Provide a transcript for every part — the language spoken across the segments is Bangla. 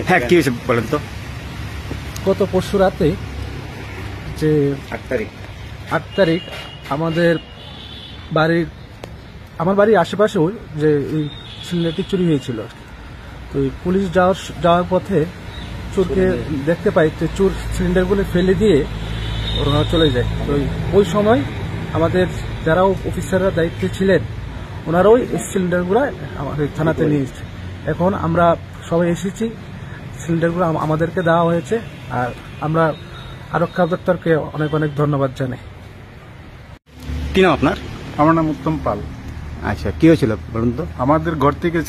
হ্যাঁ, কি হয়েছে বলেন তো। গত পরশু রাতে যে 8 তারিখ আমাদের বাড়ির আশেপাশেও যে এই সিলিন্ডারটি চুরি হয়েছিল। তো পুলিশ যাওয়ার পথে চোরকে দেখতে পাই, যে চোর সিলিন্ডারগুলো ফেলে দিয়ে ওরা চলে যায়। তো ওই সময় আমাদের যারা অফিসাররা দায়িত্বে ছিলেন ওনারাও এই সিলিন্ডারগুলো আমাদের থানাতে নিয়ে এসেছে। এখন আমরা সবাই এসেছি, সিলিন্ডারগুলো আমাদেরকে দেওয়া হয়েছে। আর আমরা আরক্ষা দপ্তরকে অনেক অনেক ধন্যবাদ জানাই। কি নাম আপনার? আমার নাম উত্তম পাল। আচ্ছা, কি হয়েছিল বলুন তো। আমাদের ঘর থেকে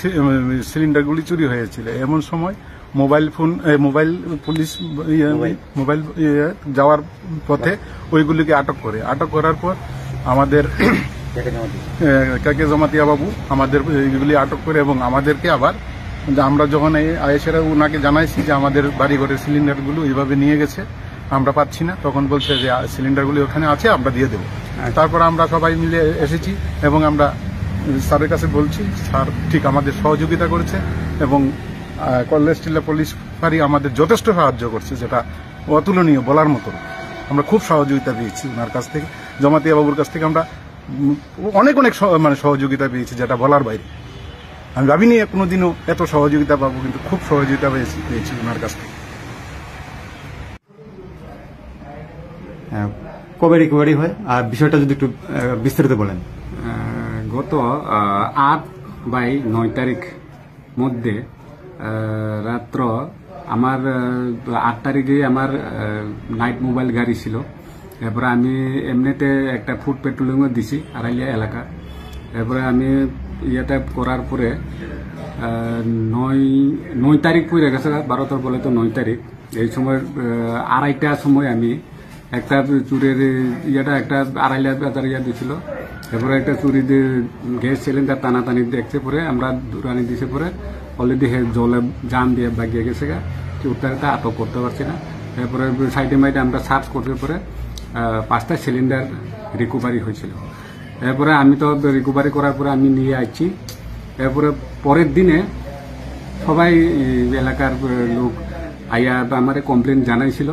সিলিন্ডারগুলি চুরি হয়েছিল। এমন সময় মোবাইল পুলিশ মোবাইল যাওয়ার পথে ওইগুলিকে আটক করার পর আমাদের কাকে জমাতিয়া বাবু আমাদের এইগুলি আটক করে এবং আমাদেরকে আবার আমরা যখন আয়েসেরা ওনাকে জানাইছি যে আমাদের বাড়ি ঘরের সিলিন্ডারগুলো এইভাবে নিয়ে গেছে, আমরা পাচ্ছি না, তখন বলছে যে সিলিন্ডারগুলি ওখানে আছে, আমরা দিয়ে দেবো। তারপর আমরা সবাই মিলে এসেছি এবং আমরা স্যারের কাছে বলছি, স্যার ঠিক আমাদের সহযোগিতা করেছে এবং কলেজটিলা পুলিশ ফাঁড়ি আমাদের যথেষ্ট সাহায্য করছে, যেটা অতুলনীয় বলার মতো। আমরা খুব সহযোগিতা পেয়েছি ওনার কাছ থেকে, জমাতিয়া বাবুর কাছ থেকে আমরা অনেক সহযোগিতা পেয়েছি, যেটা বলার বাইরে। আমি ভাবিনি কোনোদিনও এত সহযোগিতা পাবো, কিন্তু খুব সহযোগিতা পেয়েছি ওনার কাছ থেকে। কবে রিকভারি হয় আর বিষয়টা যদি একটু বিস্তারিত বলেন। গত 8/9 তারিখ মধ্যে রাত্র আমার 8 তারিখে আমার নাইট মোবাইল গাড়ি ছিল। এরপরে আমি এমনিতে একটা ফুড পেট্রোলিংও দিছি আড়াইলিয়া এলাকা। এরপরে আমি ইয়েটা করার পরে 9 তারিখ পড়ে গেছে, 12 বলে তো 9 তারিখ। এই সময় 2:30টার সময় আমি একটা চুরের একটা আড়াইলিয়া বাজার দিছিল। এরপরে একটা চুরি গ্যাস সিলিন্ডার টানাটানি দেখছে, পরে আমরা দূরানি দিছে, পরে অলরেডি জলে জাম দিয়ে বাগিয়ে গেছে গা, চোরটাকে আটক করতে পারছি না। এরপরে সাইডে মাইডে আমরা সার্চ করতে পরে 5টা সিলিন্ডার রিকভারি হয়েছিল। এরপরে আমি তো রিকভারি করার পরে আমি নিয়ে আসছি। এরপরে পরের দিনে সবাই এলাকার লোক আইয়া আমার কমপ্লেন জানাইছিল।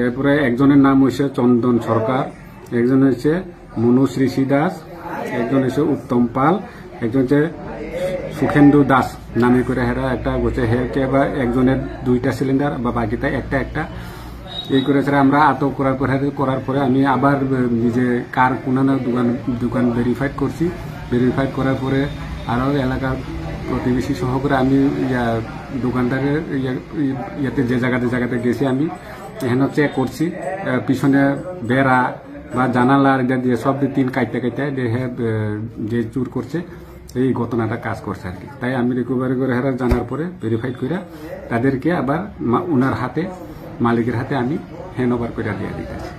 এরপরে একজনের নাম হয়েছে চন্দন সরকার, একজন হচ্ছে মনুশ্রী দাস, একজন হচ্ছে উত্তম পাল, একজন হচ্ছে সুখেন্দু দাস নামে করে হেরা একটা বলছে হেরকে বা একজনের 2টা সিলিন্ডার বা বাকিটা একটা এই করে আমরা আটক করার পরে আমি আবার নিজে কার কোনানা দোকান ভেরিফাইড করছি। ভেরিফাইড করার পরে আরও এলাকার প্রতিবেশী সহ করে আমি দোকানদারের ইয়াতে যে জায়গাতে গেছি আমি এখানে চেক করছি, পিছনে বেড়া বা জানালার এটা দিয়ে সব 3 কাইতে যে চুর করছে এই ঘটনাটা কাজ করছে আর কি। তাই আমি রিকভারি করে হেরা জানার পরে ভেরিফাইড করে তাদেরকে আবার ওনার হাতে মালিকের হাতে আমি হ্যান্ড ওভার করে দিয়ে দিতেছি।